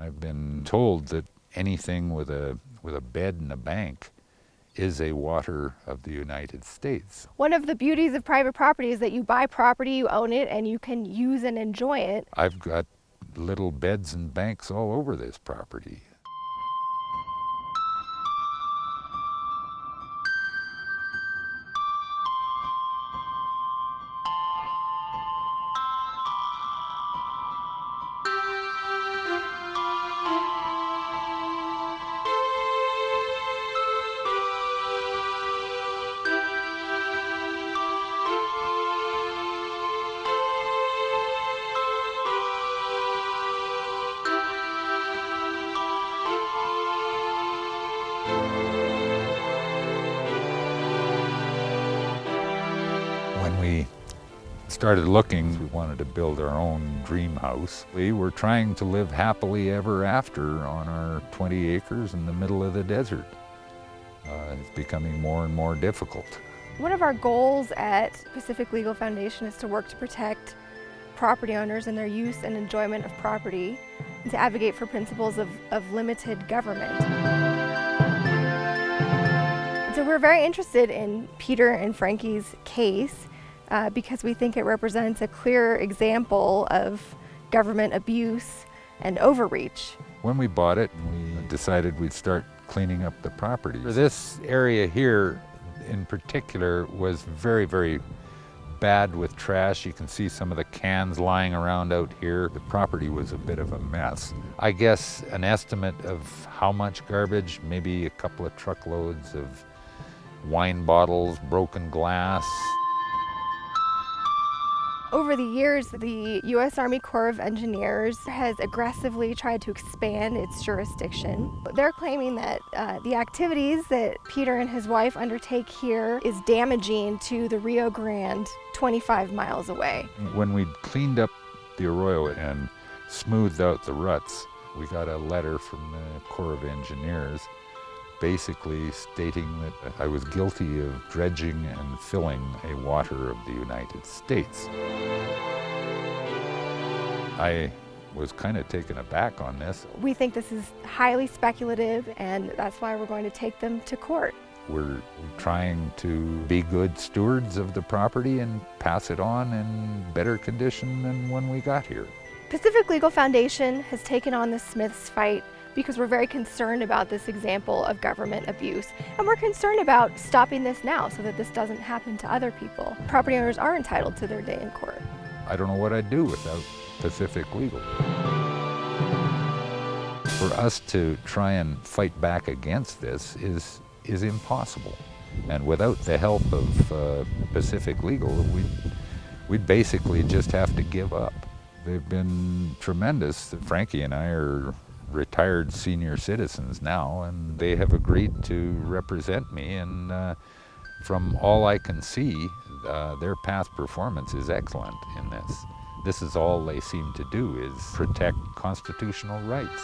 I've been told that anything with a bed and a bank is a water of the United States. One of the beauties of private property is that you buy property, you own it, and you can use and enjoy it. I've got little beds and banks all over this property. When we started looking, we wanted to build our own dream house. We were trying to live happily ever after on our 20 acres in the middle of the desert. It's becoming more and more difficult. One of our goals at Pacific Legal Foundation is to work to protect property owners and their use and enjoyment of property, and to advocate for principles of limited government. So we're very interested in Peter and Frankie's case because we think it represents a clear example of government abuse and overreach. When we bought it, we decided we'd start cleaning up the property. This area here in particular was very, very bad with trash. You can see some of the cans lying around out here. The property was a bit of a mess. I guess an estimate of how much garbage, maybe a couple of truckloads of wine bottles, broken glass. Over the years, the U.S. Army Corps of Engineers has aggressively tried to expand its jurisdiction. They're claiming that the activities that Peter and his wife undertake here is damaging to the Rio Grande 25 miles away. When we cleaned up the arroyo and smoothed out the ruts, we got a letter from the Corps of Engineers basically stating that I was guilty of dredging and filling a water of the United States. I was kind of taken aback on this. We think this is highly speculative, and that's why we're going to take them to court. We're trying to be good stewards of the property and pass it on in better condition than when we got here. Pacific Legal Foundation has taken on the Smiths fight because we're very concerned about this example of government abuse. And we're concerned about stopping this now so that this doesn't happen to other people. Property owners are entitled to their day in court. I don't know what I'd do without Pacific Legal. For us to try and fight back against this is impossible. And without the help of Pacific Legal, we'd basically just have to give up. They've been tremendous. Frankie and I are retired senior citizens now, and they have agreed to represent me, and from all I can see, their past performance is excellent in this. This is all they seem to do, is protect constitutional rights.